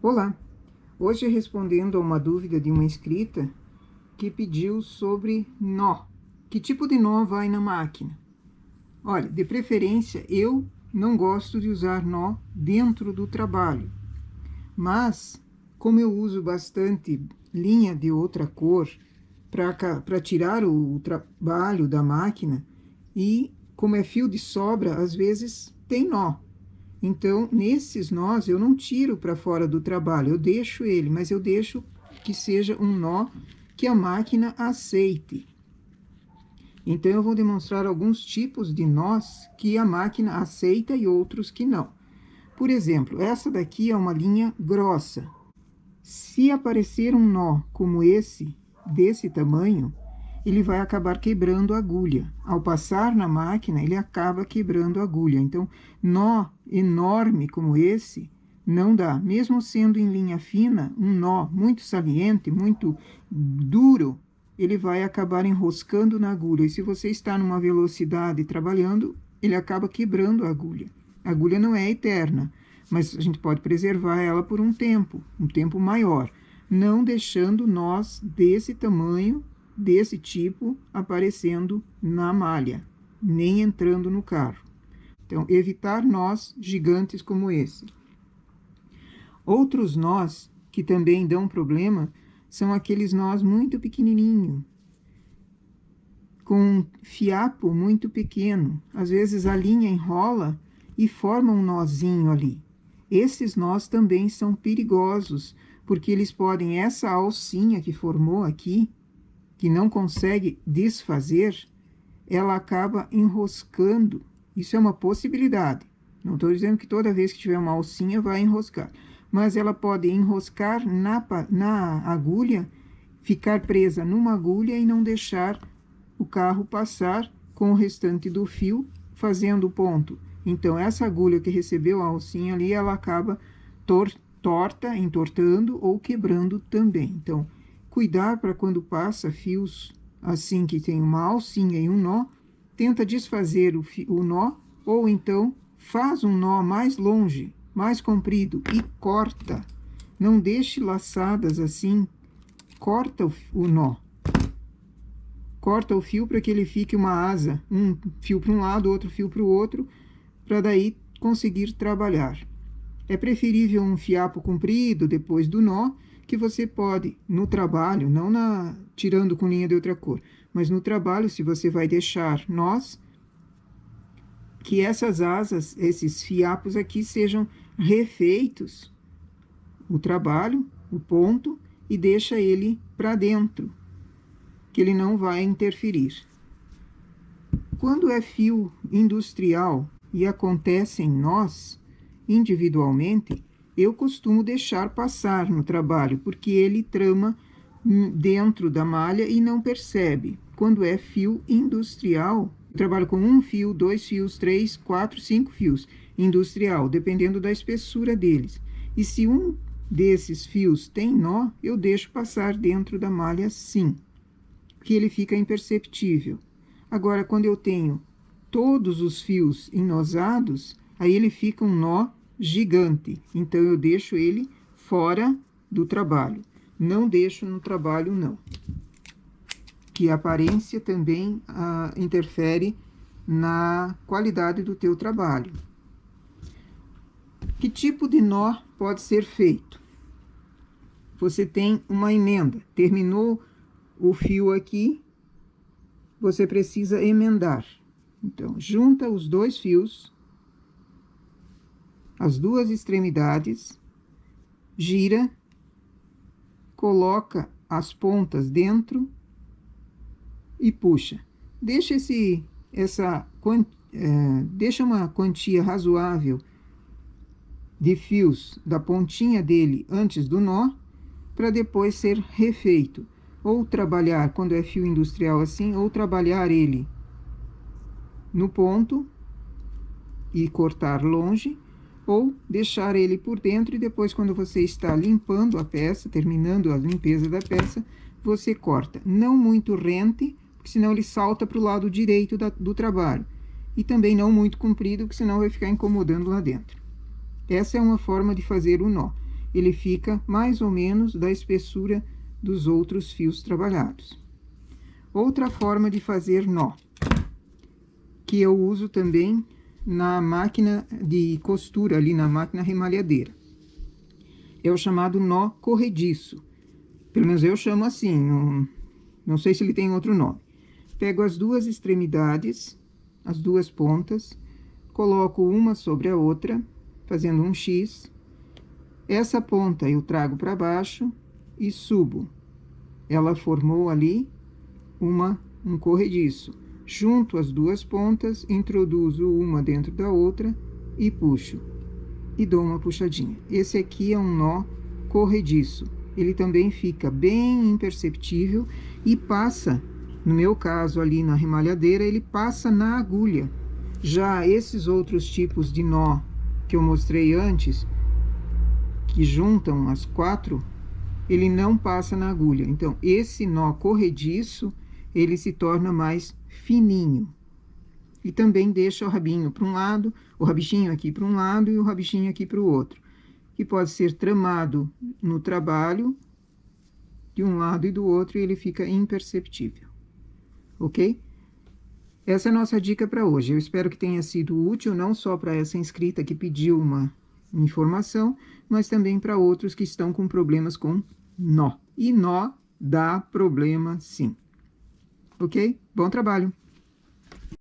Olá! Hoje respondendo a uma dúvida de uma inscrita que pediu sobre nó. Que tipo de nó vai na máquina? Olha, de preferência, eu não gosto de usar nó dentro do trabalho, mas como eu uso bastante linha de outra cor para tirar o trabalho da máquina, e como é fio de sobra, às vezes tem nó. Então, nesses nós, eu não tiro para fora do trabalho, eu deixo ele, mas eu deixo que seja um nó que a máquina aceite. Então, eu vou demonstrar alguns tipos de nós que a máquina aceita e outros que não. Por exemplo, essa daqui é uma linha grossa. Se aparecer um nó como esse, desse tamanho, ele vai acabar quebrando a agulha. Ao passar na máquina, ele acaba quebrando a agulha. Então, nó enorme como esse, não dá. Mesmo sendo em linha fina, um nó muito saliente, muito duro, ele vai acabar enroscando na agulha. E se você está numa velocidade trabalhando, ele acaba quebrando a agulha. A agulha não é eterna, mas a gente pode preservar ela por um tempo maior, não deixando nós desse tamanho, desse tipo, aparecendo na malha, nem entrando no carro. Então, evitar nós gigantes como esse. Outros nós que também dão problema são aqueles nós muito pequenininho, com um fiapo muito pequeno. Às vezes a linha enrola e forma um nozinho ali. Esses nós também são perigosos, porque eles podem, essa alcinha que formou aqui, que não consegue desfazer, ela acaba enroscando. Isso é uma possibilidade. Não estou dizendo que toda vez que tiver uma alcinha vai enroscar, mas ela pode enroscar na agulha, ficar presa numa agulha e não deixar o carro passar com o restante do fio, fazendo o ponto. Então, essa agulha que recebeu a alcinha ali, ela acaba torta, entortando ou quebrando também. Então, cuidar para quando passa fios assim que tem uma alcinha e um nó, tenta desfazer o nó, ou então faz um nó mais longe, mais comprido e corta. Não deixe laçadas assim, corta o nó. Corta o fio para que ele fique uma asa, um fio para um lado, outro fio para o outro, para daí conseguir trabalhar. É preferível um fiapo comprido depois do nó, que você pode, no trabalho, não tirando com linha de outra cor, mas no trabalho, se você vai deixar nós, que essas asas, esses fiapos aqui sejam refeitos, o trabalho, o ponto, e deixa ele para dentro, que ele não vai interferir. Quando é fio industrial e acontecem nós, individualmente, eu costumo deixar passar no trabalho, porque ele trama dentro da malha e não percebe. Quando é fio industrial, eu trabalho com um fio, 2 fios, 3, 4, 5 fios industrial, dependendo da espessura deles. E se um desses fios tem nó, eu deixo passar dentro da malha sim, que ele fica imperceptível. Agora, quando eu tenho todos os fios enosados, aí ele fica um nó gigante. Então, eu deixo ele fora do trabalho. Não deixo no trabalho, não. Que a aparência também interfere na qualidade do teu trabalho. Que tipo de nó pode ser feito? Você tem uma emenda. Terminou o fio aqui, você precisa emendar. Então, junta os 2 fios, as 2 extremidades, gira, coloca as pontas dentro e puxa. Deixa deixa uma quantia razoável de fios da pontinha dele antes do nó, para depois ser refeito. Ou trabalhar, quando é fio industrial assim, ou trabalhar ele no ponto e cortar longe, ou deixar ele por dentro e depois, quando você está limpando a peça, terminando a limpeza da peça, você corta. Não muito rente, porque senão ele salta para o lado direito do trabalho. E também não muito comprido, porque senão vai ficar incomodando lá dentro. Essa é uma forma de fazer o nó. ele fica mais ou menos da espessura dos outros fios trabalhados. Outra forma de fazer nó, que eu uso também na máquina de costura, ali na máquina remalhadeira, é o chamado nó corrediço. Pelo menos eu chamo assim, não sei se ele tem outro nome. Pego as duas extremidades, as duas pontas, coloco uma sobre a outra, fazendo um X. Essa ponta eu trago para baixo e subo. Ela formou ali um corrediço. Junto as duas pontas, introduzo uma dentro da outra e puxo. E dou uma puxadinha. Esse aqui é um nó corrediço. Ele também fica bem imperceptível e passa, no meu caso ali na remalhadeira, ele passa na agulha. Já esses outros tipos de nó que eu mostrei antes, que juntam as quatro, ele não passa na agulha. Então, esse nó corrediço, ele se torna mais fininho. E também deixa o rabinho para um lado, o rabichinho aqui para um lado e o rabichinho aqui para o outro. Que pode ser tramado no trabalho, de um lado e do outro, e ele fica imperceptível. Ok? Essa é a nossa dica para hoje. Eu espero que tenha sido útil, não só para essa inscrita que pediu uma informação, mas também para outros que estão com problemas com nó. E nó dá problema, sim. Ok? Bom trabalho!